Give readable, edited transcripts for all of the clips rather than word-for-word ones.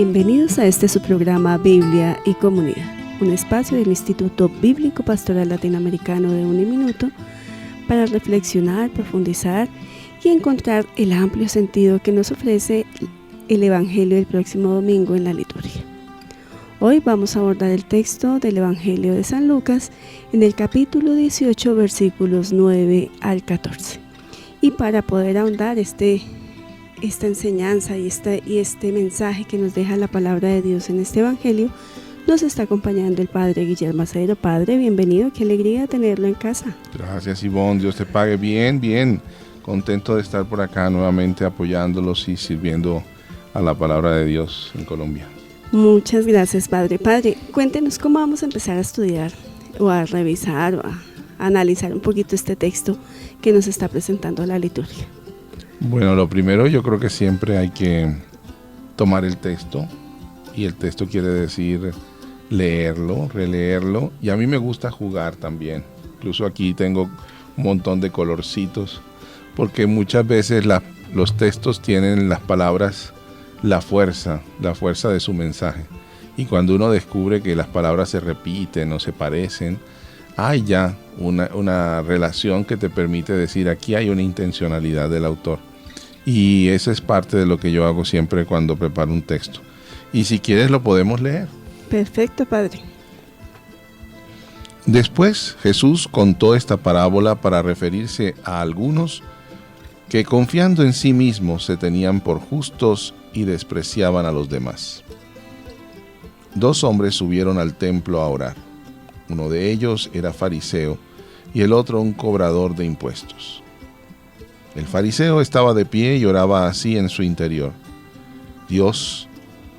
Bienvenidos a este su programa Biblia y Comunidad, un espacio del Instituto Bíblico Pastoral Latinoamericano de Uniminuto para reflexionar, profundizar y encontrar el amplio sentido que nos ofrece el Evangelio del próximo domingo en la liturgia. Hoy vamos a abordar el texto del Evangelio de San Lucas en el capítulo 18, versículos 9 al 14. Y para poder ahondar esta enseñanza y este mensaje que nos deja la palabra de Dios en este Evangelio, nos está acompañando el Padre Guillermo Acevedo. Padre, bienvenido, qué alegría tenerlo en casa. Gracias, Ivonne, Dios te pague bien. Contento de estar por acá nuevamente apoyándolos y sirviendo a la palabra de Dios en Colombia. Muchas gracias, Padre. Padre, cuéntenos cómo vamos a empezar a estudiar o a revisar o a analizar un poquito este texto que nos está presentando la liturgia. Bueno, lo primero, yo creo que siempre hay que tomar el texto, y el texto quiere decir leerlo, releerlo, y a mí me gusta jugar también. Incluso aquí tengo un montón de colorcitos, porque muchas veces los textos tienen las palabras la fuerza de su mensaje. Y cuando uno descubre que las palabras se repiten o se parecen, hay ya una relación que te permite decir, aquí hay una intencionalidad del autor. Y eso es parte de lo que yo hago siempre cuando preparo un texto. Y si quieres lo podemos leer. Perfecto, Padre. Después Jesús contó esta parábola para referirse a algunos que confiando en sí mismos se tenían por justos y despreciaban a los demás. 2 hombres subieron al templo a orar. Uno de ellos era fariseo y el otro un cobrador de impuestos. El fariseo estaba de pie y oraba así en su interior: Dios,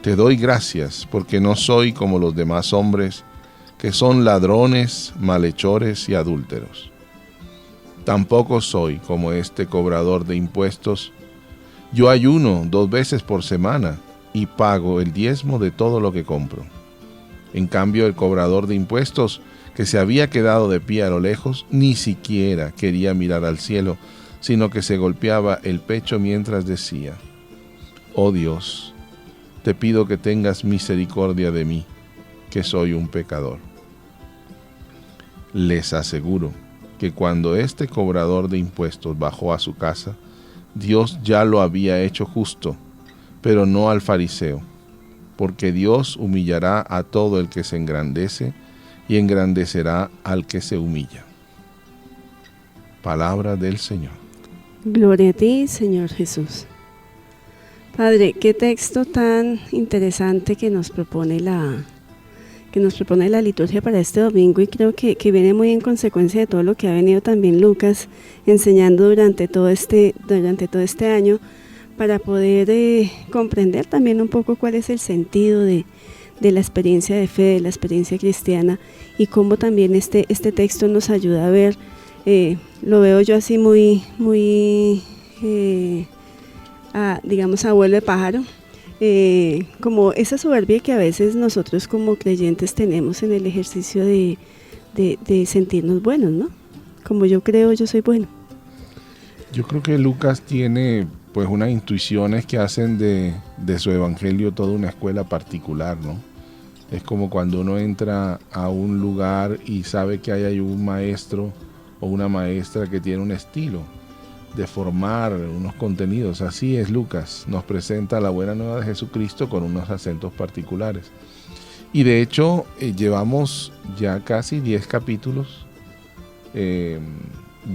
te doy gracias porque no soy como los demás hombres, que son ladrones, malhechores y adúlteros. Tampoco soy como este cobrador de impuestos. Yo ayuno 2 veces por semana y pago el diezmo de todo lo que compro. En cambio, el cobrador de impuestos, que se había quedado de pie a lo lejos, ni siquiera quería mirar al cielo, sino que se golpeaba el pecho mientras decía: Oh Dios, te pido que tengas misericordia de mí, que soy un pecador. Les aseguro que cuando este cobrador de impuestos bajó a su casa, Dios ya lo había hecho justo, pero no al fariseo, porque Dios humillará a todo el que se engrandece y engrandecerá al que se humilla. Palabra del Señor. Gloria a ti, Señor Jesús. Padre, qué texto tan interesante que nos propone la liturgia para este domingo, y creo que viene muy en consecuencia de todo lo que ha venido también Lucas enseñando durante todo este año, para poder comprender también un poco cuál es el sentido de la experiencia de fe, de la experiencia cristiana, y cómo también este texto nos ayuda a ver, lo veo yo así muy digamos a vuelo de pájaro, como esa soberbia que a veces nosotros como creyentes tenemos en el ejercicio de sentirnos buenos, ¿no? Como yo creo, yo soy bueno. Yo creo que Lucas tiene pues unas intuiciones que hacen de su evangelio toda una escuela particular, ¿no? Es como cuando uno entra a un lugar y sabe que hay un maestro o una maestra que tiene un estilo de formar unos contenidos. Así es Lucas, nos presenta la buena nueva de Jesucristo con unos acentos particulares. Y de hecho llevamos ya casi 10 capítulos de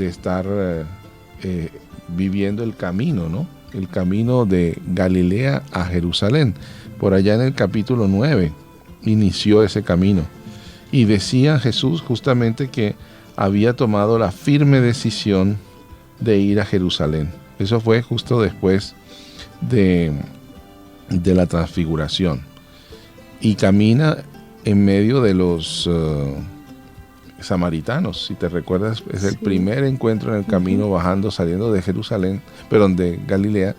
estar viviendo el camino, ¿no? El camino de Galilea a Jerusalén. Por allá en el capítulo 9 inició ese camino. Y decía Jesús justamente que había tomado la firme decisión de ir a Jerusalén. Eso fue justo después de la transfiguración. Y camina en medio de los samaritanos. Si te recuerdas, es el primer encuentro en el camino, bajando, saliendo de Jerusalén, perdón, de Galilea.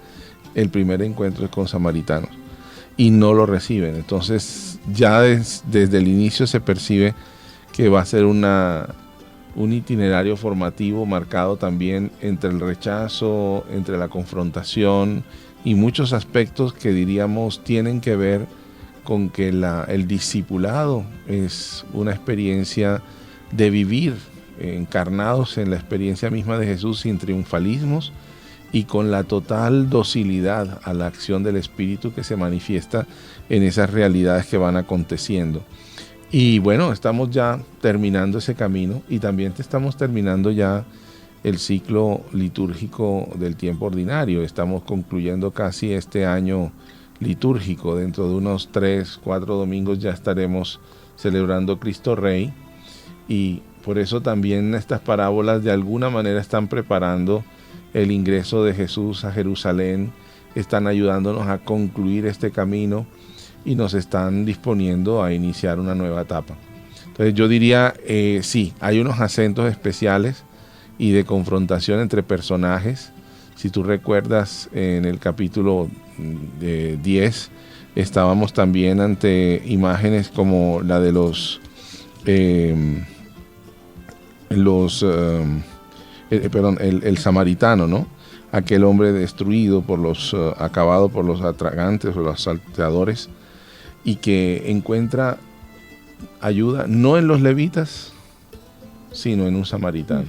El primer encuentro es con samaritanos y no lo reciben. Entonces ya desde el inicio se percibe que va a ser un itinerario formativo marcado también entre el rechazo, entre la confrontación y muchos aspectos que diríamos tienen que ver con que el discipulado es una experiencia de vivir encarnados en la experiencia misma de Jesús sin triunfalismos y con la total docilidad a la acción del Espíritu que se manifiesta en esas realidades que van aconteciendo. Y bueno, estamos ya terminando ese camino y también estamos terminando ya el ciclo litúrgico del tiempo ordinario. Estamos concluyendo casi este año litúrgico. Dentro de unos 3, 4 domingos ya estaremos celebrando Cristo Rey, y por eso también estas parábolas de alguna manera están preparando el ingreso de Jesús a Jerusalén, están ayudándonos a concluir este camino y nos están disponiendo a iniciar una nueva etapa. Entonces yo diría, sí, hay unos acentos especiales y de confrontación entre personajes. Si tú recuerdas, en el capítulo 10 estábamos también ante imágenes como la de el samaritano, ¿no? Aquel hombre destruido acabado por los atragantes o los salteadores, y que encuentra ayuda no en los levitas, sino en un samaritano.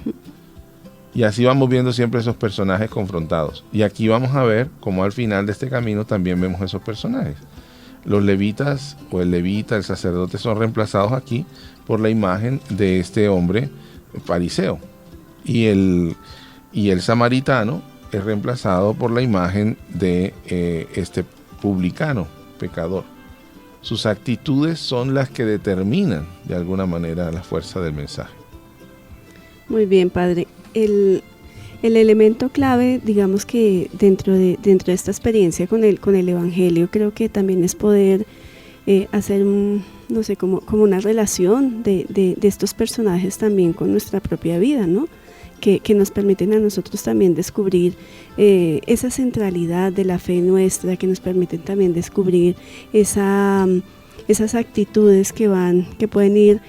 Y así vamos viendo siempre esos personajes confrontados. Y aquí vamos a ver cómo al final de este camino también vemos esos personajes. Los levitas, o el levita, el sacerdote, son reemplazados aquí por la imagen de este hombre fariseo. Y el samaritano es reemplazado por la imagen de este publicano, pecador. Sus actitudes son las que determinan de alguna manera la fuerza del mensaje. Muy bien, padre. El elemento clave, digamos que dentro de esta experiencia con el Evangelio, creo que también es poder hacer no sé, como una relación de estos personajes también con nuestra propia vida, ¿no? Que nos permiten a nosotros también descubrir esa centralidad de la fe nuestra, que nos permiten también descubrir esas actitudes que pueden ir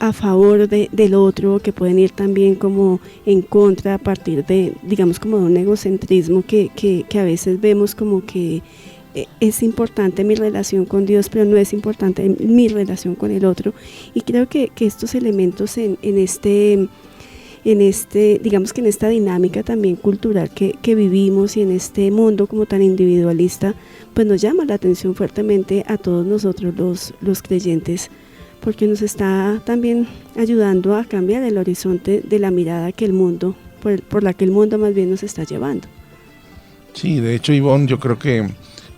a favor del otro, que pueden ir también como en contra a partir de, digamos, como de un egocentrismo que a veces vemos como que es importante mi relación con Dios, pero no es importante mi relación con el otro. Y creo que estos elementos en digamos que en esta dinámica también cultural que vivimos, y en este mundo como tan individualista, pues nos llama la atención fuertemente a todos nosotros los creyentes, porque nos está también ayudando a cambiar el horizonte de la mirada que el mundo, por la que el mundo más bien nos está llevando. Sí, de hecho, Ivonne, yo creo que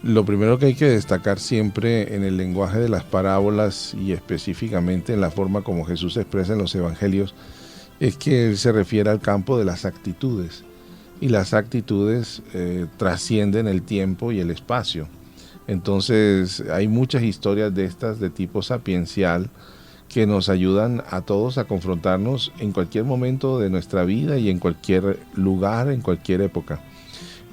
lo primero que hay que destacar siempre en el lenguaje de las parábolas, y específicamente en la forma como Jesús se expresa en los evangelios, es que él se refiere al campo de las actitudes, y las actitudes trascienden el tiempo y el espacio. Entonces hay muchas historias de estas de tipo sapiencial que nos ayudan a todos a confrontarnos en cualquier momento de nuestra vida y en cualquier lugar, en cualquier época.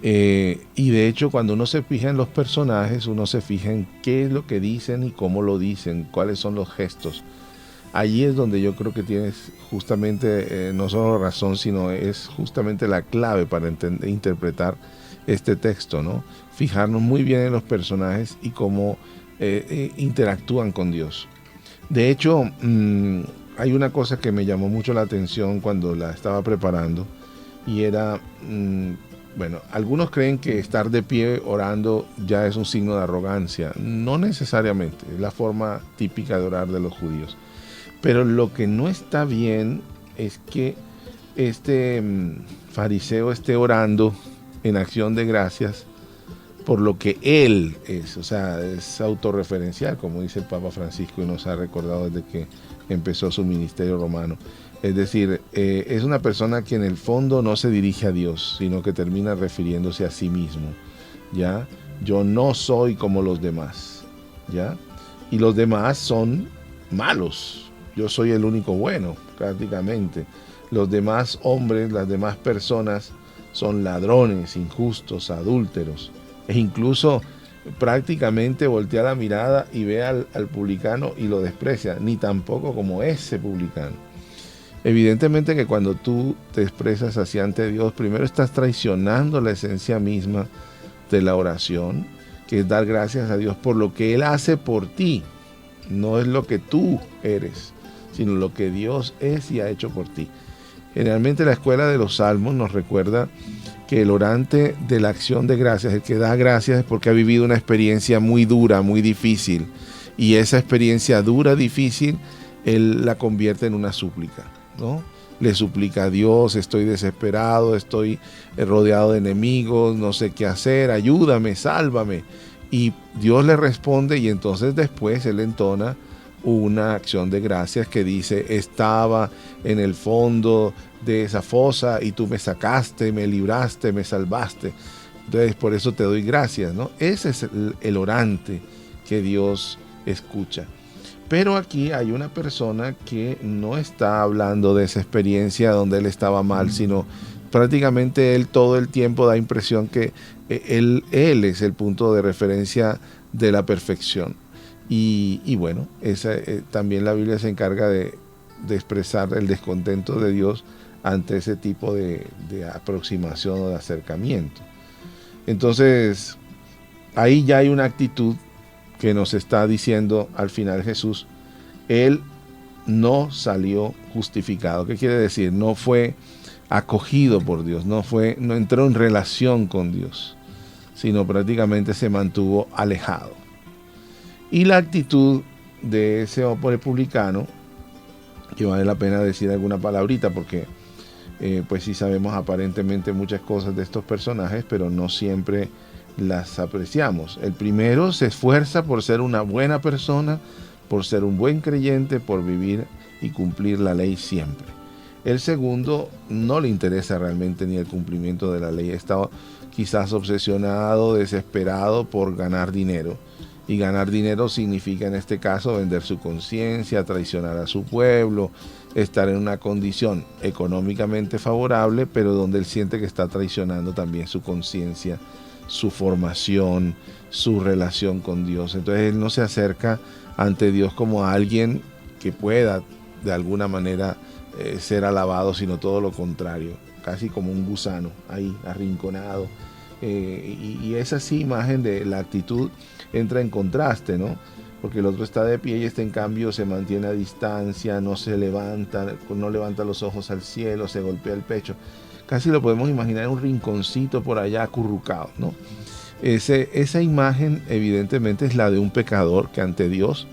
Y de hecho, cuando uno se fija en los personajes, uno se fija en qué es lo que dicen y cómo lo dicen, cuáles son los gestos. Allí es donde yo creo que tienes justamente no solo razón, sino es justamente la clave para interpretar este texto, ¿no? Fijarnos muy bien en los personajes y cómo interactúan con Dios. De hecho, hay una cosa que me llamó mucho la atención cuando la estaba preparando, y era, bueno, algunos creen que estar de pie orando ya es un signo de arrogancia. No necesariamente, es la forma típica de orar de los judíos. Pero lo que no está bien es que este fariseo esté orando en acción de gracias por lo que él es, o sea, es autorreferencial, como dice el Papa Francisco y nos ha recordado desde que empezó su ministerio romano. Es decir, es una persona que en el fondo no se dirige a Dios, sino que termina refiriéndose a sí mismo, ¿ya? Yo no soy como los demás, ¿ya? Y los demás son malos, yo soy el único bueno, prácticamente. Los demás hombres, las demás personas son ladrones, injustos, adúlteros. E incluso prácticamente voltea la mirada y ve al publicano y lo desprecia, ni tampoco como ese publicano. Evidentemente que cuando tú te expresas así ante Dios, primero estás traicionando la esencia misma, de la oración, que es dar gracias a Dios por lo que Él hace por ti. No es lo que tú eres, sino lo que Dios es y ha hecho por ti. Generalmente la escuela de los Salmos nos recuerda que el orante de la acción de gracias, el que da gracias, es porque ha vivido una experiencia muy dura, muy difícil. Y esa experiencia dura, difícil, él la convierte en una súplica, ¿no? Le suplica a Dios: estoy desesperado, estoy rodeado de enemigos, no sé qué hacer, ayúdame, sálvame. Y Dios le responde, y entonces después él entona una acción de gracias que dice: estaba en el fondo de esa fosa y tú me sacaste, me libraste, me salvaste. Entonces por eso te doy gracias, ¿no? Ese es el orante que Dios escucha. Pero aquí hay una persona que no está hablando de esa experiencia donde él estaba mal, sino prácticamente él todo el tiempo da impresión que él es el punto de referencia de la perfección. Y bueno, también la Biblia se encarga de expresar el descontento de Dios ante ese tipo de aproximación o de acercamiento. Entonces, ahí ya hay una actitud que nos está diciendo al final Jesús: Él no salió justificado. ¿Qué quiere decir? No fue acogido por Dios, no entró en relación con Dios, sino prácticamente se mantuvo alejado. Y la actitud de ese hombre publicano, que vale la pena decir alguna palabrita, porque pues sí sabemos aparentemente muchas cosas de estos personajes, pero no siempre las apreciamos. El primero se esfuerza por ser una buena persona, por ser un buen creyente, por vivir y cumplir la ley siempre. El segundo no le interesa realmente ni el cumplimiento de la ley. Está quizás obsesionado, desesperado por ganar dinero. Y ganar dinero significa en este caso vender su conciencia, traicionar a su pueblo, estar en una condición económicamente favorable, pero donde él siente que está traicionando también su conciencia, su formación, su relación con Dios. Entonces él no se acerca ante Dios como a alguien que pueda de alguna manera ser alabado, sino todo lo contrario, casi como un gusano ahí arrinconado. Y esa sí imagen de la actitud entra en contraste, ¿no? Porque el otro está de pie y este en cambio se mantiene a distancia, no se levanta, no levanta los ojos al cielo, se golpea el pecho. Casi lo podemos imaginar en un rinconcito por allá acurrucado, ¿no? Esa imagen evidentemente es la de un pecador que ante Dios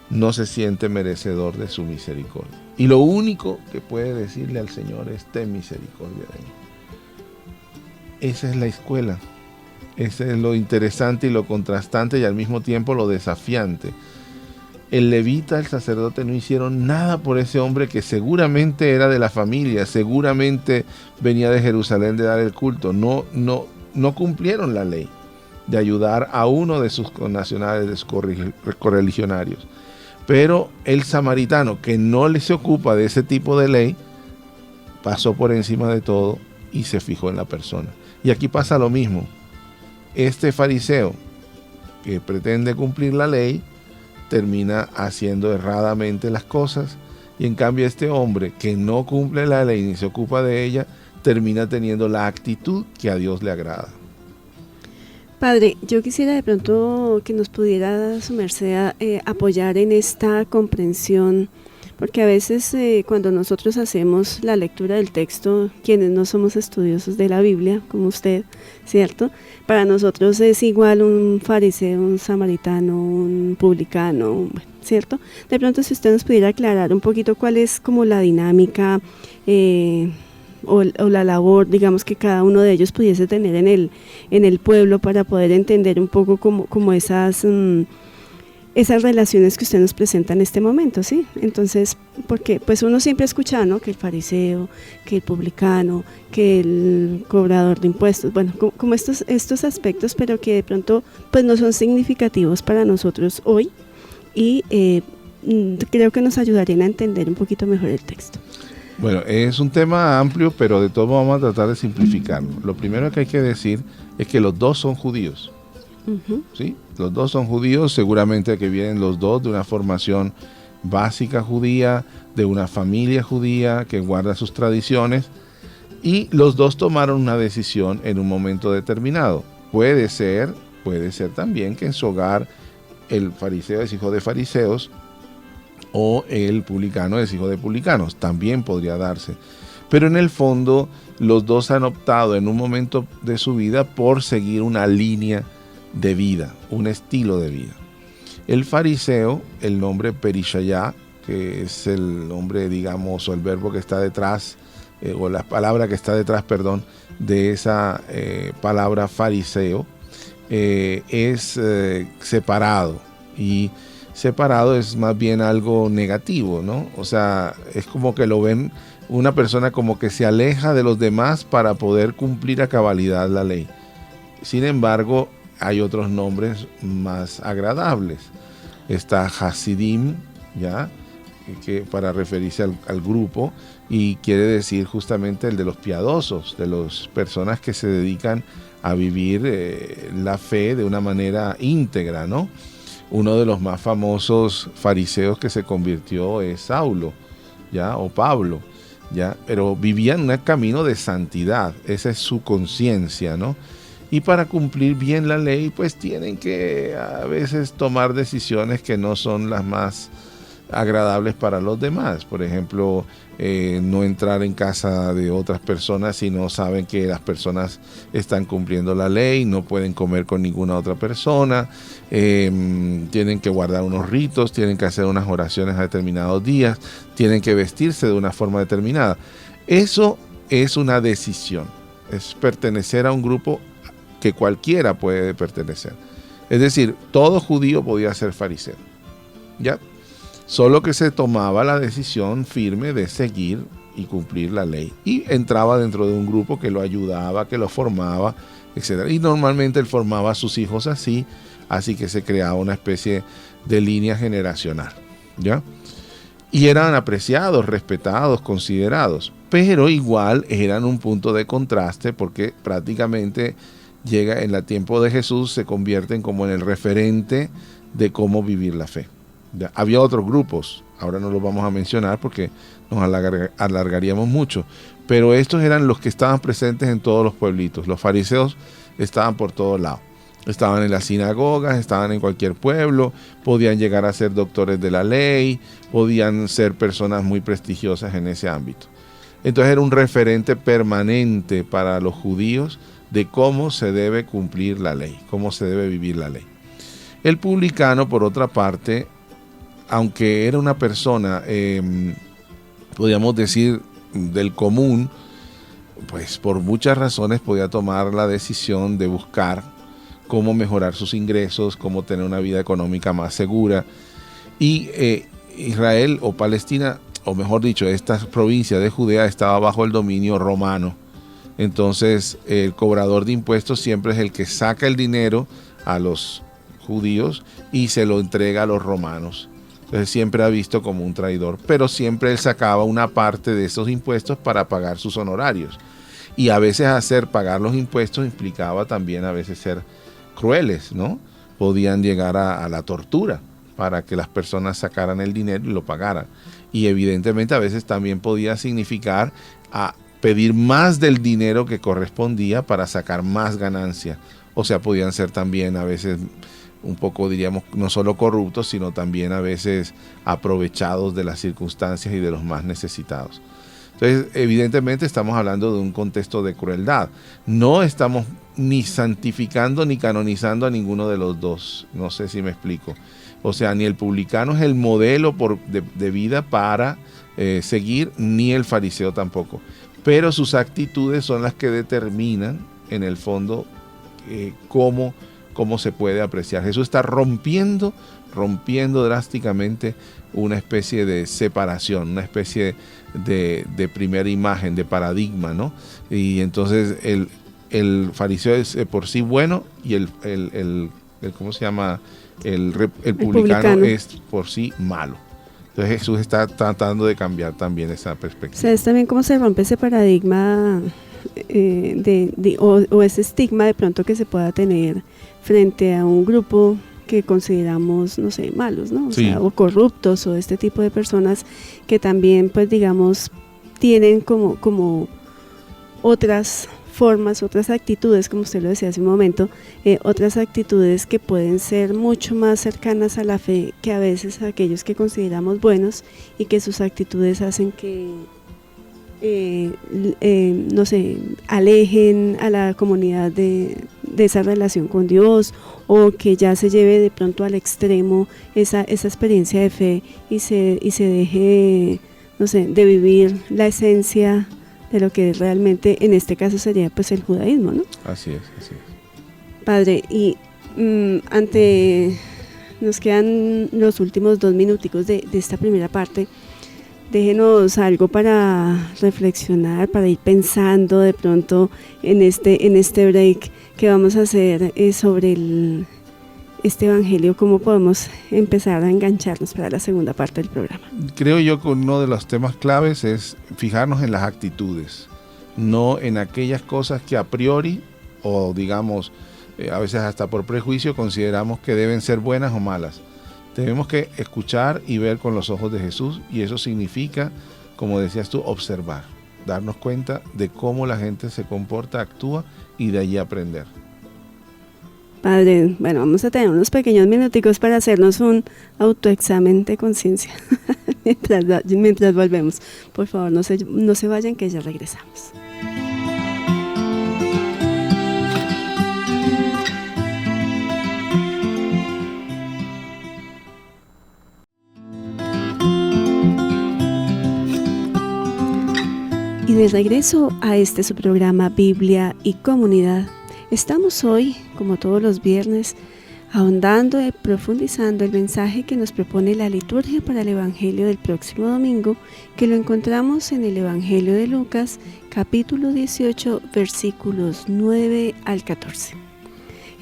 no se siente merecedor de su misericordia. Y lo único que puede decirle al Señor es: ten misericordia de mí. Esa es la escuela. Ese es lo interesante y lo contrastante y al mismo tiempo lo desafiante. El levita, el sacerdote, no hicieron nada por ese hombre que seguramente era de la familia, seguramente venía de Jerusalén de dar el culto. No cumplieron la ley de ayudar a uno de sus connacionales, de sus correligionarios. Pero el samaritano, que no se ocupa de ese tipo de ley, pasó por encima de todo y se fijó en la persona. Y aquí pasa lo mismo. Este fariseo que pretende cumplir la ley termina haciendo erradamente las cosas, y en cambio este hombre que no cumple la ley ni se ocupa de ella termina teniendo la actitud que a Dios le agrada. Padre, yo quisiera de pronto que nos pudiera su merced apoyar en esta comprensión, porque a veces cuando nosotros hacemos la lectura del texto, quienes no somos estudiosos de la Biblia, como usted, ¿cierto? Para nosotros es igual un fariseo, un samaritano, un publicano, ¿cierto? De pronto si usted nos pudiera aclarar un poquito cuál es como la dinámica o la labor, digamos, que cada uno de ellos pudiese tener en el pueblo para poder entender un poco como esas relaciones que usted nos presenta en este momento, ¿sí? Entonces, porque pues uno siempre escucha, ¿no?, que el fariseo, que el publicano, que el cobrador de impuestos, bueno, como estos aspectos, pero que de pronto pues no son significativos para nosotros hoy, y creo que nos ayudarían a entender un poquito mejor el texto. Bueno, es un tema amplio, pero de todo vamos a tratar de simplificarlo. Lo primero que hay que decir es que los dos son judíos. ¿Sí? Los dos son judíos, seguramente que vienen los dos de una formación básica judía, de una familia judía que guarda sus tradiciones, y los dos tomaron una decisión en un momento determinado. puede ser también que en su hogar el fariseo es hijo de fariseos o el publicano es hijo de publicanos, también podría darse. Pero en el fondo los dos han optado en un momento de su vida por seguir una línea de vida, un estilo de vida. El fariseo, el nombre perishayá, que es el nombre, digamos, o el verbo que está detrás, o la palabra que está detrás, perdón, de esa palabra fariseo, es separado. Y separado es más bien algo negativo, ¿no? O sea, es como que lo ven una persona como que se aleja de los demás para poder cumplir a cabalidad la ley. Sin embargo, hay otros nombres más agradables. Está Hasidim, ¿ya? Que para referirse al grupo, y quiere decir justamente el de los piadosos, de las personas que se dedican a vivir la fe de una manera íntegra, ¿no? Uno de los más famosos fariseos que se convirtió es Saulo, ¿ya? O Pablo, ¿ya? Pero vivían un camino de santidad, esa es su conciencia, ¿no? Y para cumplir bien la ley, pues tienen que a veces tomar decisiones que no son las más agradables para los demás. Por ejemplo, no entrar en casa de otras personas si no saben que las personas están cumpliendo la ley, no pueden comer con ninguna otra persona, tienen que guardar unos ritos, tienen que hacer unas oraciones a determinados días, tienen que vestirse de una forma determinada. Eso es una decisión, es pertenecer a un grupo que cualquiera puede pertenecer. Es decir, todo judío podía ser fariseo, ¿ya? Solo que se tomaba la decisión firme de seguir y cumplir la ley. Y entraba dentro de un grupo que lo ayudaba, que lo formaba, etc. Y normalmente él formaba a sus hijos así que se creaba una especie de línea generacional, ¿ya? Y eran apreciados, respetados, considerados. Pero igual eran un punto de contraste porque prácticamente llega en el tiempo de Jesús, se convierten como en el referente de cómo vivir la fe. Ya, había otros grupos, ahora no los vamos a mencionar porque nos alargaríamos mucho, pero estos eran los que estaban presentes en todos los pueblitos. Los fariseos estaban por todos lados, estaban en las sinagogas, estaban en cualquier pueblo, podían llegar a ser doctores de la ley, podían ser personas muy prestigiosas en ese ámbito. Entonces era un referente permanente para los judíos de cómo se debe cumplir la ley, cómo se debe vivir la ley. El publicano, por otra parte, aunque era una persona, podríamos decir, del común, pues por muchas razones podía tomar la decisión de buscar cómo mejorar sus ingresos, cómo tener una vida económica más segura. Y Israel o Palestina, o mejor dicho, esta provincia de Judea estaba bajo el dominio romano. Entonces el cobrador de impuestos siempre es el que saca el dinero a los judíos y se lo entrega a los romanos. Entonces siempre ha visto como un traidor, pero siempre él sacaba una parte de esos impuestos para pagar sus honorarios. Y a veces hacer pagar los impuestos implicaba también a veces ser crueles, ¿no? Podían llegar a la tortura para que las personas sacaran el dinero y lo pagaran. Y evidentemente a veces también podía significar a pedir más del dinero que correspondía para sacar más ganancia. O sea, podían ser también a veces un poco, diríamos, no solo corruptos, sino también a veces aprovechados de las circunstancias y de los más necesitados. Entonces, evidentemente estamos hablando de un contexto de crueldad. No estamos ni santificando ni canonizando a ninguno de los dos. No sé si me explico. O sea, ni el publicano es el modelo de vida para seguir, ni el fariseo tampoco. Pero sus actitudes son las que determinan, en el fondo, cómo se puede apreciar. Jesús está rompiendo drásticamente una especie de separación, una especie de primera imagen, de paradigma, ¿no? Y entonces el fariseo es por sí bueno y el ¿cómo se llama? El publicano es por sí malo. Entonces Jesús está tratando de cambiar también esa perspectiva. O sea, es también cómo se rompe ese paradigma o ese estigma de pronto que se pueda tener frente a un grupo que consideramos, no sé, malos, ¿no? O sí. sea, o corruptos, o este tipo de personas que también, pues digamos, tienen como otras formas, otras actitudes, como usted lo decía hace un momento, otras actitudes que pueden ser mucho más cercanas a la fe que a veces aquellos que consideramos buenos, y que sus actitudes hacen que no sé, alejen a la comunidad de esa relación con Dios, o que ya se lleve de pronto al extremo esa experiencia de fe y se deje, no sé, de vivir la esencia de lo que realmente en este caso sería pues el judaísmo, ¿no? Así es. Padre, y nos quedan los últimos 2 minuticos de esta primera parte. Déjenos algo para reflexionar, para ir pensando de pronto en este break que vamos a hacer sobre este evangelio, cómo podemos empezar a engancharnos para la segunda parte del programa. Creo yo que uno de los temas claves es fijarnos en las actitudes, no en aquellas cosas que a priori, o digamos, a veces hasta por prejuicio, consideramos que deben ser buenas o malas. Tenemos que escuchar y ver con los ojos de Jesús, y eso significa, como decías tú, observar, darnos cuenta de cómo la gente se comporta, actúa, y de allí aprender. Padre, bueno, vamos a tener unos pequeños minuticos para hacernos un autoexamen de conciencia mientras volvemos. Por favor, no se vayan, que ya regresamos. Y de regreso a su programa Biblia y Comunidad, estamos hoy, como todos los viernes, ahondando y profundizando el mensaje que nos propone la liturgia para el Evangelio del próximo domingo, que lo encontramos en el Evangelio de Lucas, capítulo 18, versículos 9 al 14.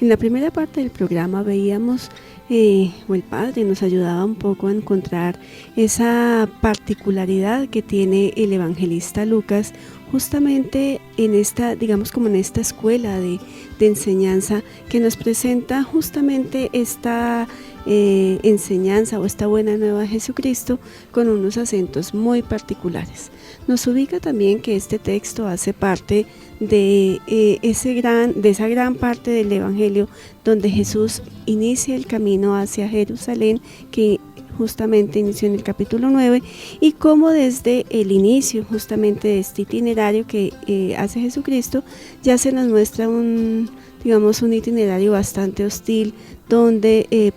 En la primera parte del programa veíamos, o el Padre nos ayudaba un poco a encontrar esa particularidad que tiene el evangelista Lucas, justamente en esta, digamos, como en esta escuela de enseñanza que nos presenta justamente esta enseñanza o esta buena nueva de Jesucristo con unos acentos muy particulares. Nos ubica también que este texto hace parte de esa gran parte del Evangelio donde Jesús inicia el camino hacia Jerusalén, que justamente inició en el capítulo 9, y cómo desde el inicio justamente de este itinerario que hace Jesucristo ya se nos muestra un itinerario bastante hostil, donde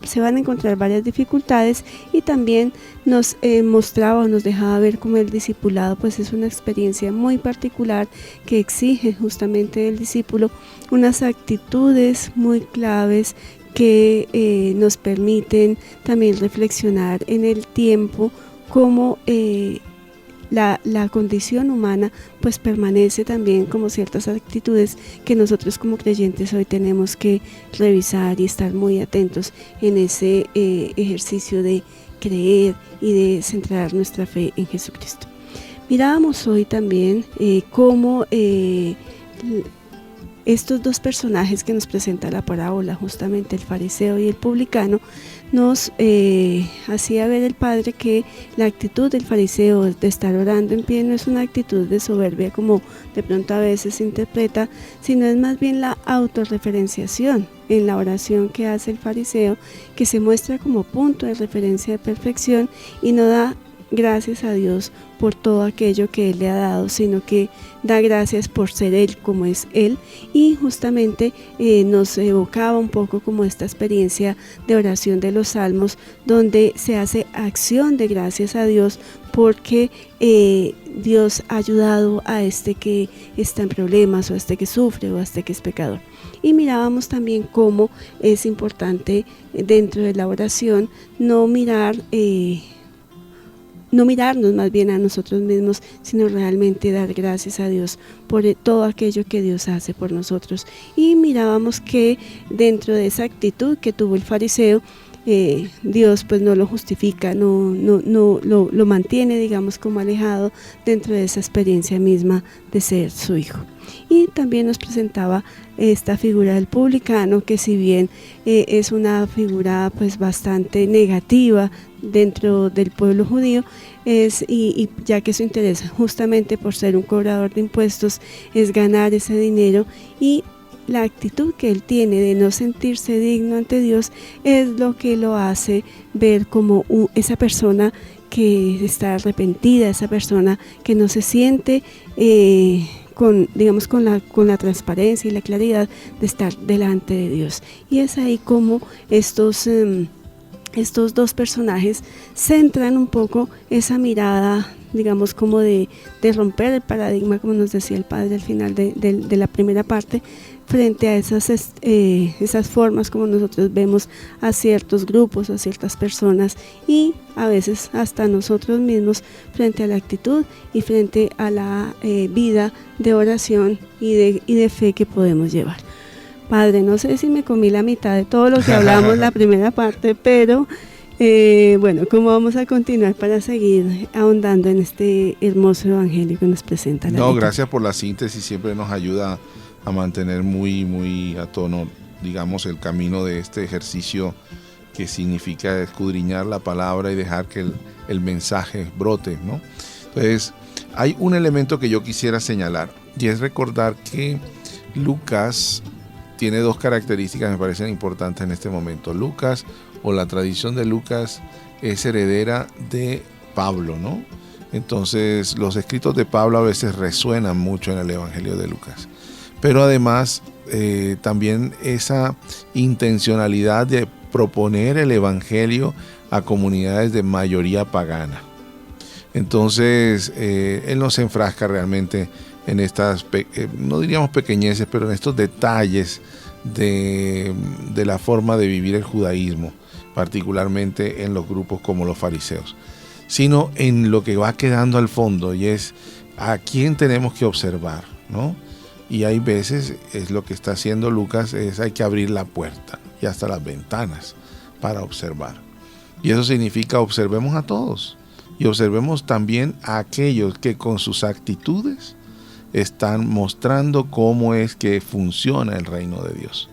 se van a encontrar varias dificultades, y también nos mostraba o nos dejaba ver cómo el discipulado pues es una experiencia muy particular que exige justamente del discípulo unas actitudes muy claves que nos permiten también reflexionar en el tiempo cómo la condición humana pues permanece también como ciertas actitudes que nosotros como creyentes hoy tenemos que revisar y estar muy atentos en ese ejercicio de creer y de centrar nuestra fe en Jesucristo. Mirábamos hoy también cómo estos dos personajes que nos presenta la parábola, justamente el fariseo y el publicano, nos hacía ver el Padre que la actitud del fariseo de estar orando en pie no es una actitud de soberbia como de pronto a veces se interpreta, sino es más bien la autorreferenciación en la oración que hace el fariseo, que se muestra como punto de referencia de perfección y no da gracias a Dios por todo aquello que Él le ha dado, sino que da gracias por ser Él como es Él, y justamente nos evocaba un poco como esta experiencia de oración de los Salmos, donde se hace acción de gracias a Dios porque Dios ha ayudado a este que está en problemas, o a este que sufre, o a este que es pecador. Y mirábamos también cómo es importante dentro de la oración no mirarnos más bien a nosotros mismos, sino realmente dar gracias a Dios por todo aquello que Dios hace por nosotros. Y mirábamos que dentro de esa actitud que tuvo el fariseo, Dios pues no lo justifica, no lo mantiene, digamos, como alejado dentro de esa experiencia misma de ser su hijo. Y también nos presentaba esta figura del publicano, que si bien es una figura pues bastante negativa dentro del pueblo judío, y ya que su interés justamente por ser un cobrador de impuestos es ganar ese dinero, y la actitud que él tiene de no sentirse digno ante Dios es lo que lo hace ver como esa persona que está arrepentida, esa persona que no se siente con la transparencia y la claridad de estar delante de Dios. Y es ahí como estos dos personajes centran un poco esa mirada, digamos, como de romper el paradigma, como nos decía el padre al final de la primera parte, frente a esas formas como nosotros vemos a ciertos grupos, a ciertas personas, y a veces hasta nosotros mismos, frente a la actitud y frente a la vida de oración y de fe que podemos llevar. Padre, no sé si me comí la mitad de todo lo que hablamos la primera parte, pero bueno, ¿cómo vamos a continuar para seguir ahondando en este hermoso evangelio que nos presenta la liturgia? Gracias por la síntesis, siempre nos ayuda a mantener muy a tono, digamos, el camino de este ejercicio que significa escudriñar la palabra y dejar que el mensaje brote, ¿no? Entonces, hay un elemento que yo quisiera señalar, y es recordar que Lucas tiene dos características que me parecen importantes en este momento. Lucas, o la tradición de Lucas, es heredera de Pablo, ¿no? Entonces, los escritos de Pablo a veces resuenan mucho en el Evangelio de Lucas. Pero además, también esa intencionalidad de proponer el Evangelio a comunidades de mayoría pagana. Entonces, él no se enfrasca realmente en estas, no diríamos pequeñeces, pero en estos detalles de la forma de vivir el judaísmo, particularmente en los grupos como los fariseos, sino en lo que va quedando al fondo, y es a quién tenemos que observar, ¿no? Y hay veces, es lo que está haciendo Lucas, hay que abrir la puerta y hasta las ventanas para observar. Y eso significa observemos a todos y observemos también a aquellos que con sus actitudes están mostrando cómo es que funciona el reino de Dios.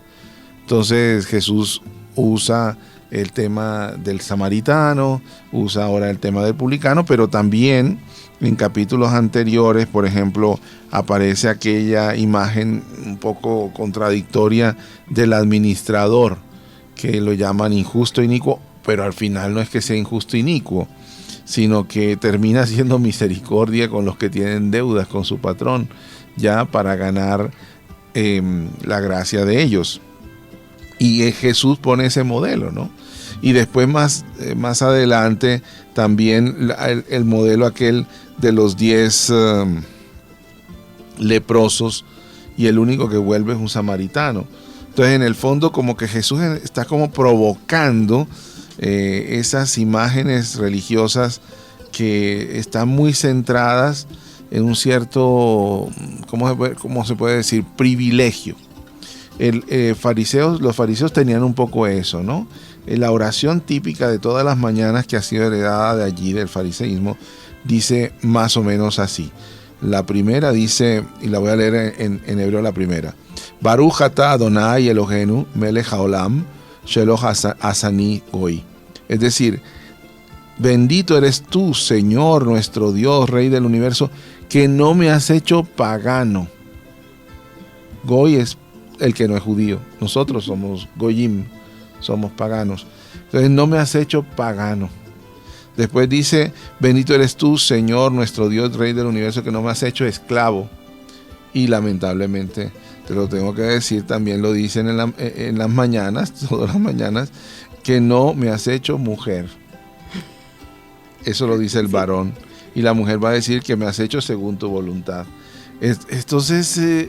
Entonces Jesús usa el tema del samaritano, usa ahora el tema del publicano, pero también en capítulos anteriores, por ejemplo, aparece aquella imagen un poco contradictoria del administrador, que lo llaman injusto, inicuo, pero al final no es que sea injusto, inicuo, sino que termina siendo misericordia con los que tienen deudas con su patrón, ya para ganar la gracia de ellos. Y Jesús pone ese modelo, ¿no? Y después más adelante también el modelo aquel de los 10 leprosos, y el único que vuelve es un samaritano. Entonces, en el fondo, como que Jesús está como provocando esas imágenes religiosas que están muy centradas en un cierto, ¿cómo se puede decir?, privilegio. Los fariseos tenían un poco eso, ¿no? La oración típica de todas las mañanas, que ha sido heredada de allí, del fariseísmo, dice más o menos así. La primera dice, y la voy a leer en hebreo la primera: Baruch atah Adonai Eloheinu melech haolam sheloh asani goi. Es decir, bendito eres tú, Señor, nuestro Dios, Rey del universo, que no me has hecho pagano. Goy es el que no es judío. Nosotros somos goyim, somos paganos. Entonces, no me has hecho pagano. Después dice, bendito eres tú, Señor, nuestro Dios, Rey del universo, que no me has hecho esclavo. Y lamentablemente, te lo tengo que decir, también lo dicen en las mañanas, todas las mañanas, que no me has hecho mujer. Eso lo dice el varón. Y la mujer va a decir que me has hecho según tu voluntad. Entonces,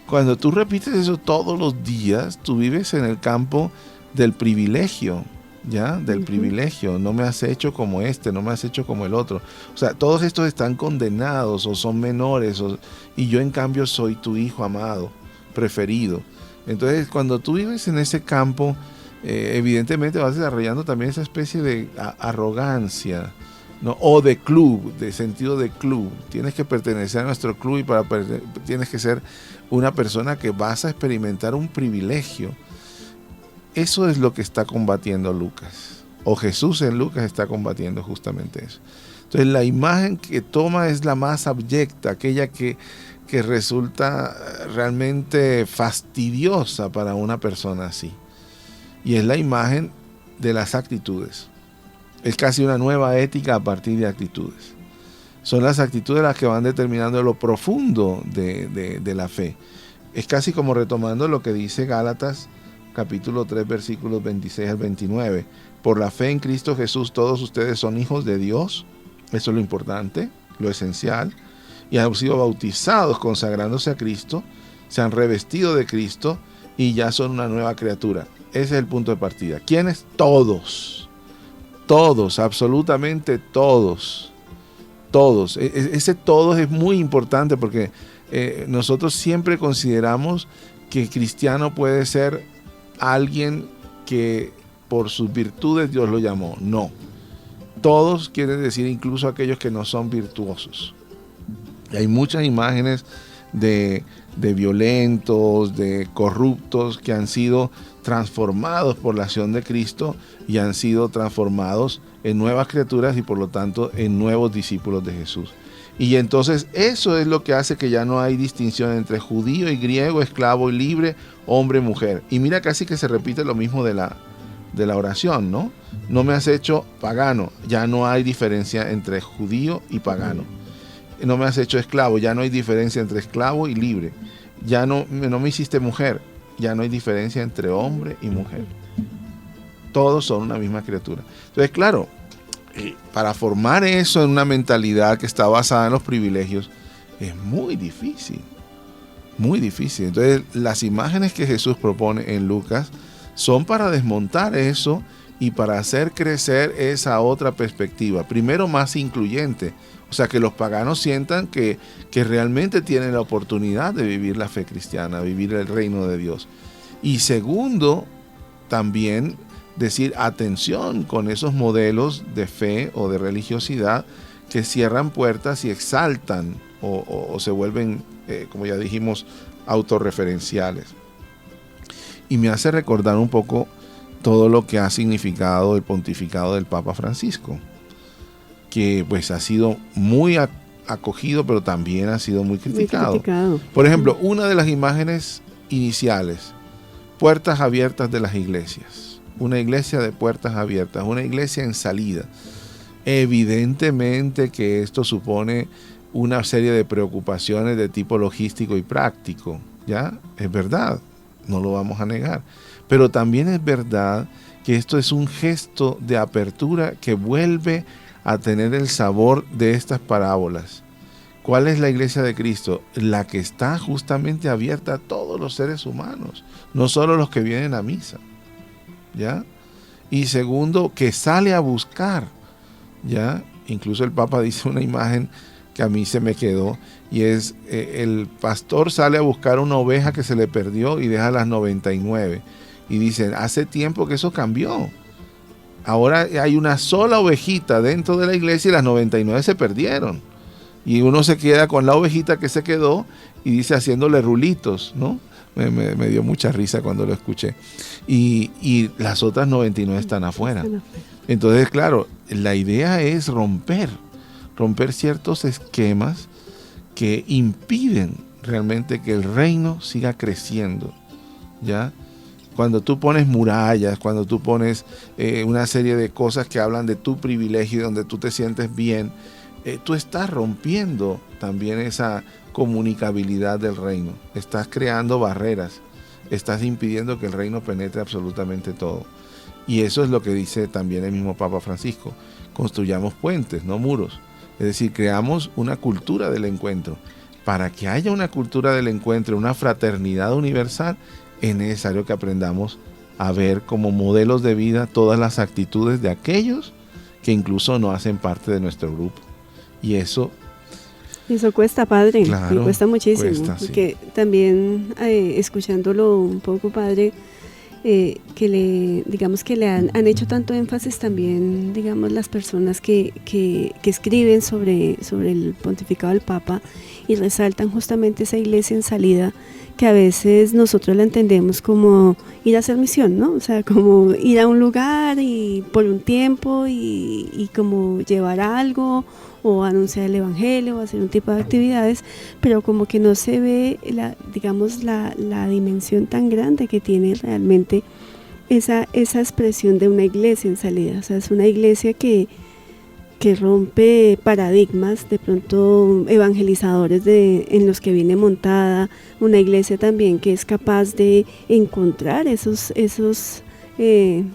cuando tú repites eso todos los días, tú vives en el campo del privilegio, ¿ya? Del privilegio. No me has hecho como este, no me has hecho como el otro. O sea, todos estos están condenados o son menores, y yo en cambio soy tu hijo amado, preferido. Entonces, cuando tú vives en ese campo, evidentemente vas desarrollando también esa especie de arrogancia, ¿no? O de club, de sentido de club. Tienes que pertenecer a nuestro club y tienes que ser una persona que vas a experimentar un privilegio. Eso es lo que está combatiendo Lucas, o Jesús en Lucas está combatiendo justamente eso. Entonces la imagen que toma es la más abyecta, aquella que resulta realmente fastidiosa para una persona así. Y es la imagen de las actitudes. Es casi una nueva ética a partir de actitudes. Son las actitudes las que van determinando lo profundo de la fe. Es casi como retomando lo que dice Gálatas capítulo 3 versículos 26 al 29. Por la fe en Cristo Jesús todos ustedes son hijos de Dios. Eso es lo importante, lo esencial. Y han sido bautizados consagrándose a Cristo, se han revestido de Cristo y ya son una nueva criatura. Ese es el punto de partida. ¿Quiénes? Todos. Todos, absolutamente todos. Todos. Ese todos es muy importante porque nosotros siempre consideramos que cristiano puede ser alguien que por sus virtudes Dios lo llamó. No. Todos quiere decir incluso aquellos que no son virtuosos. Y hay muchas imágenes de violentos, de corruptos que han sido transformados por la acción de Cristo y han sido transformados en nuevas criaturas y por lo tanto en nuevos discípulos de Jesús. Y entonces eso es lo que hace que ya no hay distinción entre judío y griego, esclavo y libre, hombre y mujer. Y mira, casi que se repite lo mismo de la oración, ¿no? No me has hecho pagano, ya no hay diferencia entre judío y pagano. No me has hecho esclavo, ya no hay diferencia entre esclavo y libre. Ya no me hiciste mujer, ya no hay diferencia entre hombre y mujer. Todos son una misma criatura. Entonces, claro, para formar eso en una mentalidad que está basada en los privilegios, es muy difícil. Muy difícil. Entonces, las imágenes que Jesús propone en Lucas son para desmontar eso y para hacer crecer esa otra perspectiva. Primero, más incluyente. O sea, que los paganos sientan que realmente tienen la oportunidad de vivir la fe cristiana, vivir el reino de Dios. Y segundo, también decir atención con esos modelos de fe o de religiosidad que cierran puertas y exaltan o se vuelven, como ya dijimos, autorreferenciales. Y me hace recordar un poco todo lo que ha significado el pontificado del Papa Francisco, que pues ha sido muy acogido, pero también ha sido muy criticado. Por ejemplo, una de las imágenes iniciales, puertas abiertas de las iglesias. Una iglesia de puertas abiertas, una iglesia en salida. Evidentemente que esto supone una serie de preocupaciones de tipo logístico y práctico, ¿ya? Es verdad, no lo vamos a negar. Pero también es verdad que esto es un gesto de apertura que vuelve a tener el sabor de estas parábolas. ¿Cuál es la iglesia de Cristo? La que está justamente abierta a todos los seres humanos, no solo los que vienen a misa, ¿ya? Y segundo, que sale a buscar, ¿ya? Incluso el Papa dice una imagen que a mí se me quedó, y es el pastor sale a buscar una oveja que se le perdió y deja las 99. Y dicen, hace tiempo que eso cambió. Ahora hay una sola ovejita dentro de la iglesia y las 99 se perdieron. Y uno se queda con la ovejita que se quedó y dice haciéndole rulitos, ¿no? Me dio mucha risa cuando lo escuché. Y las otras 99 están afuera. Entonces, claro, la idea es romper ciertos esquemas que impiden realmente que el reino siga creciendo, ¿ya? Cuando tú pones murallas, cuando tú pones una serie de cosas que hablan de tu privilegio y donde tú te sientes bien, tú estás rompiendo también esa comunicabilidad del reino. Estás creando barreras, estás impidiendo que el reino penetre absolutamente todo. Y eso es lo que dice también el mismo Papa Francisco. Construyamos puentes, no muros. Es decir, creamos una cultura del encuentro. Para que haya una cultura del encuentro, una fraternidad universal, es necesario que aprendamos a ver como modelos de vida todas las actitudes de aquellos que incluso no hacen parte de nuestro grupo. Y eso cuesta, padre, claro, cuesta muchísimo. Cuesta, porque sí. también escuchándolo un poco, padre, digamos que le han hecho tanto énfasis también, digamos, las personas que escriben sobre el pontificado del Papa y resaltan justamente esa iglesia en salida, que a veces nosotros la entendemos como ir a hacer misión, ¿no? O sea, como ir a un lugar y por un tiempo y como llevar algo o anunciar el evangelio o hacer un tipo de actividades, pero como que no se ve la dimensión tan grande que tiene realmente esa expresión de una iglesia en salida. O sea, es una iglesia que rompe paradigmas, de pronto evangelizadores en los que viene montada, una iglesia también que es capaz de encontrar esos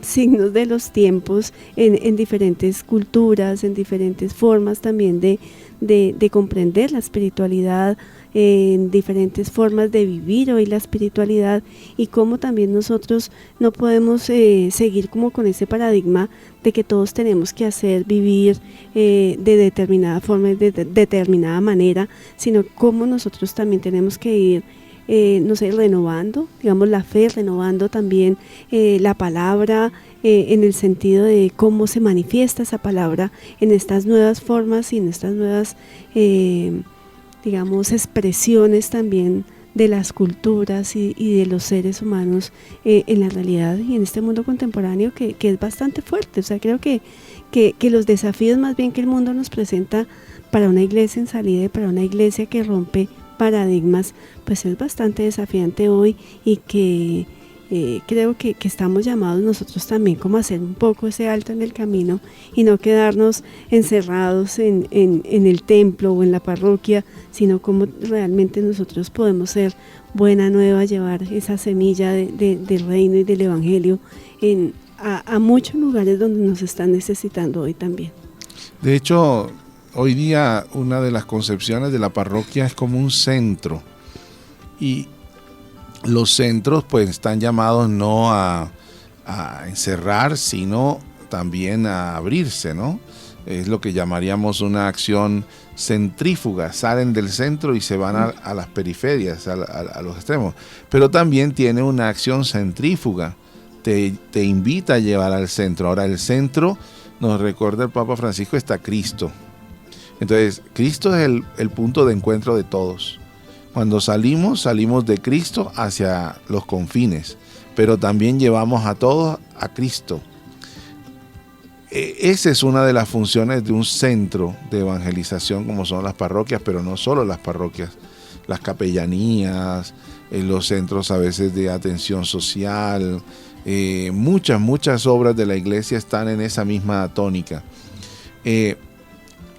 signos de los tiempos en diferentes culturas, en diferentes formas también de comprender la espiritualidad, en diferentes formas de vivir hoy la espiritualidad, y cómo también nosotros no podemos seguir como con ese paradigma de que todos tenemos que vivir de determinada forma, de determinada manera, sino cómo nosotros también tenemos que ir renovando, digamos, la fe, renovando también la palabra, en el sentido de cómo se manifiesta esa palabra en estas nuevas formas y en estas nuevas, digamos, expresiones también de las culturas y de los seres humanos en la realidad y en este mundo contemporáneo que es bastante fuerte. O sea, creo que los desafíos más bien que el mundo nos presenta para una iglesia en salida y para una iglesia que rompe paradigmas, pues es bastante desafiante hoy, y que creo que estamos llamados nosotros también como a hacer un poco ese alto en el camino y no quedarnos encerrados en el templo o en la parroquia, sino como realmente nosotros podemos ser buena nueva, llevar esa semilla del reino y del evangelio a muchos lugares donde nos están necesitando hoy también. De hecho, hoy día una de las concepciones de la parroquia es como un centro, y los centros pues están llamados no a encerrar, sino también a abrirse, ¿no? Es lo que llamaríamos una acción centrífuga, salen del centro y se van a las periferias, a los extremos, pero también tiene una acción centrífuga, te invita a llevar al centro. Ahora, el centro, nos recuerda el Papa Francisco, está Cristo. Entonces, Cristo es el punto de encuentro de todos. Cuando salimos de Cristo hacia los confines, pero también llevamos a todos a Cristo. Esa es una de las funciones de un centro de evangelización, como son las parroquias, pero no solo las parroquias, las capellanías, los centros a veces de atención social, muchas obras de la iglesia están en esa misma tónica.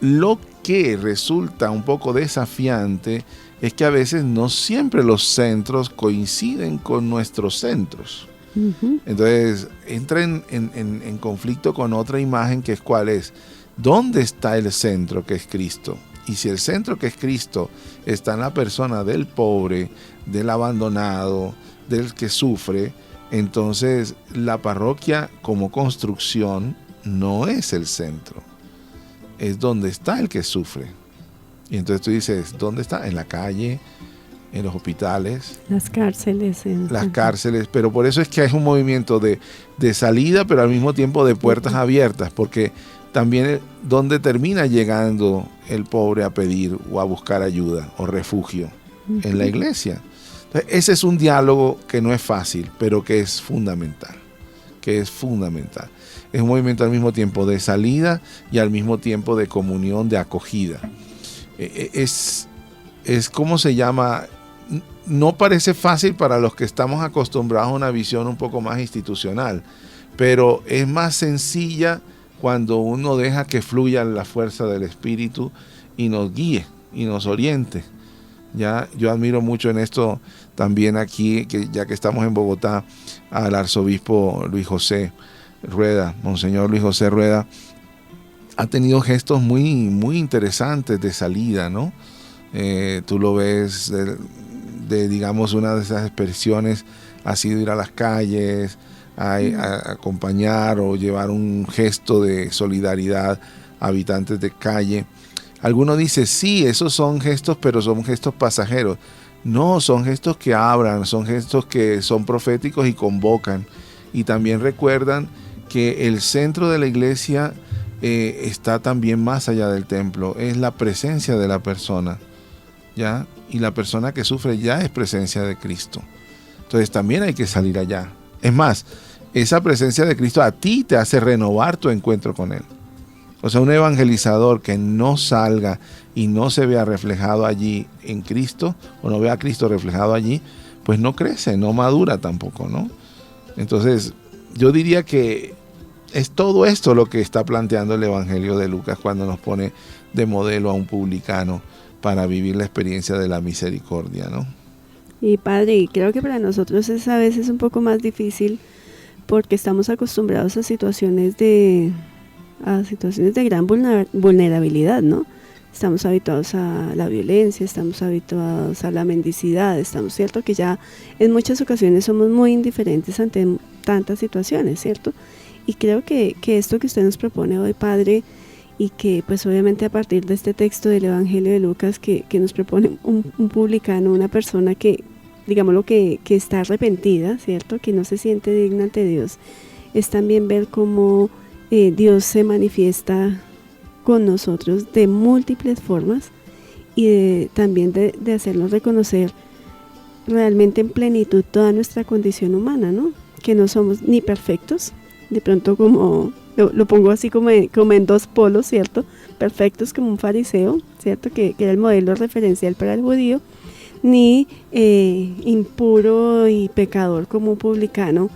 Lo que resulta un poco desafiante es que a veces no siempre los centros coinciden con nuestros centros. Uh-huh. Entonces entra en conflicto con otra imagen, que es ¿cuál es? ¿Dónde está el centro, que es Cristo? Y si el centro, que es Cristo, está en la persona del pobre, del abandonado, del que sufre, entonces la parroquia como construcción no es el centro, es donde está el que sufre. Y entonces tú dices, ¿dónde está? En la calle, en los hospitales, las cárceles. Las cárceles, pero por eso es que hay un movimiento de salida, pero al mismo tiempo de puertas abiertas, porque también donde termina llegando el pobre a pedir o a buscar ayuda o refugio, en la iglesia. Entonces, ese es un diálogo que no es fácil, pero que es fundamental, Es un movimiento al mismo tiempo de salida y al mismo tiempo de comunión, de acogida. Es ¿cómo se llama? No parece fácil para los que estamos acostumbrados a una visión un poco más institucional, pero es más sencilla cuando uno deja que fluya la fuerza del Espíritu y nos guíe y nos oriente. Ya, yo admiro mucho en esto también aquí, ya que estamos en Bogotá, al arzobispo Luis José Rueda, Monseñor Luis José Rueda. Ha tenido gestos muy, muy interesantes de salida, ¿no? Tú lo ves digamos, una de esas expresiones ha sido ir a las calles, a acompañar o llevar un gesto de solidaridad a habitantes de calle. Algunos dicen, sí, esos son gestos, pero son gestos pasajeros. No, son gestos que abran, son gestos que son proféticos y convocan. Y también recuerdan que el centro de la iglesia está también más allá del templo, es la presencia de la persona, ¿ya? Y la persona que sufre ya es presencia de Cristo. Entonces también hay que salir allá. Es más, esa presencia de Cristo a ti te hace renovar tu encuentro con Él. O sea, un evangelizador que no salga y no se vea reflejado allí en Cristo, o no vea a Cristo reflejado allí, pues no crece, no madura tampoco, ¿no? Entonces, yo diría que es todo esto lo que está planteando el Evangelio de Lucas cuando nos pone de modelo a un publicano para vivir la experiencia de la misericordia, ¿no? Y padre, creo que para nosotros es a veces un poco más difícil porque estamos acostumbrados a situaciones de gran vulnerabilidad, ¿no? Estamos habituados a la violencia, estamos habituados a la mendicidad, estamos, ¿cierto? Que ya en muchas ocasiones somos muy indiferentes ante tantas situaciones, ¿cierto? Y creo que esto que usted nos propone hoy, padre, y que pues obviamente a partir de este texto del Evangelio de Lucas que nos propone un publicano, una persona que, digámoslo, que está arrepentida, ¿cierto? Que no se siente digna ante Dios, es también ver cómo Dios se manifiesta con nosotros de múltiples formas y también de hacernos reconocer realmente en plenitud toda nuestra condición humana, ¿no? Que no somos ni perfectos, de pronto como lo pongo así como en dos polos, ¿cierto? Perfectos como un fariseo, ¿cierto? Que era el modelo referencial para el judío, ni impuro y pecador como un publicano.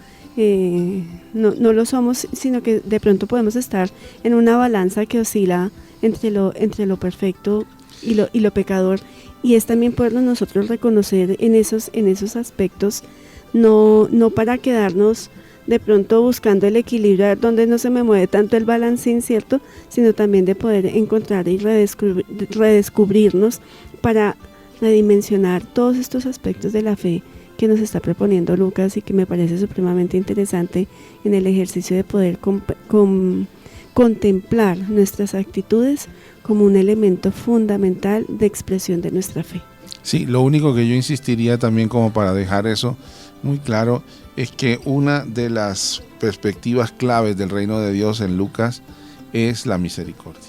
No lo somos, sino que de pronto podemos estar en una balanza que oscila entre lo perfecto y lo pecador, y es también podernos nosotros reconocer en esos aspectos, no para quedarnos de pronto buscando el equilibrio donde no se me mueve tanto el balancín, ¿cierto? Sino también de poder encontrar y redescubrirnos para redimensionar todos estos aspectos de la fe que nos está proponiendo Lucas y que me parece supremamente interesante en el ejercicio de poder contemplar nuestras actitudes como un elemento fundamental de expresión de nuestra fe. Sí, lo único que yo insistiría también como para dejar eso muy claro es que una de las perspectivas claves del reino de Dios en Lucas es la misericordia.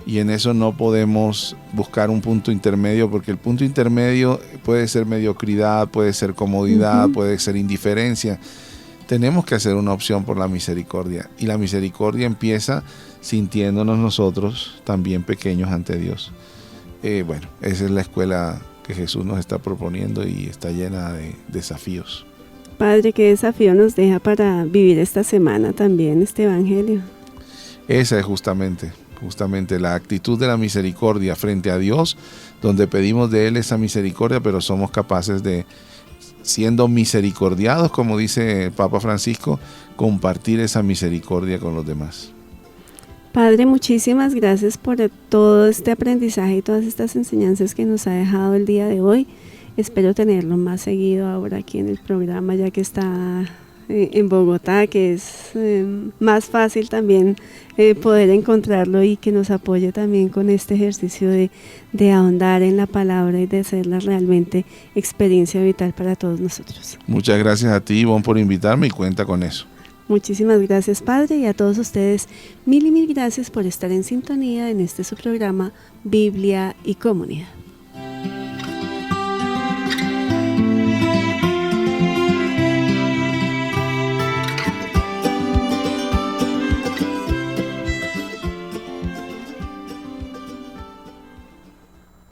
Y en eso no podemos buscar un punto intermedio, porque el punto intermedio puede ser mediocridad, puede ser comodidad, puede ser indiferencia. Tenemos que hacer una opción por la misericordia. Y la misericordia empieza sintiéndonos nosotros también pequeños ante Dios. Bueno, esa es la escuela que Jesús nos está proponiendo y está llena de desafíos. Padre, ¿qué desafío nos deja para vivir esta semana también este Evangelio? Esa es justamente la actitud de la misericordia frente a Dios, donde pedimos de Él esa misericordia, pero somos capaces de, siendo misericordiados, como dice el Papa Francisco, compartir esa misericordia con los demás. Padre, muchísimas gracias por todo este aprendizaje y todas estas enseñanzas que nos ha dejado el día de hoy. Espero tenerlo más seguido ahora aquí en el programa, ya que está en Bogotá, que es más fácil también poder encontrarlo y que nos apoye también con este ejercicio de ahondar en la palabra y de hacerla realmente experiencia vital para todos nosotros. Muchas gracias a ti, Ivonne, por invitarme y cuenta con eso. Muchísimas gracias, Padre, y a todos ustedes mil y mil gracias por estar en sintonía en este su programa Biblia y Comunidad.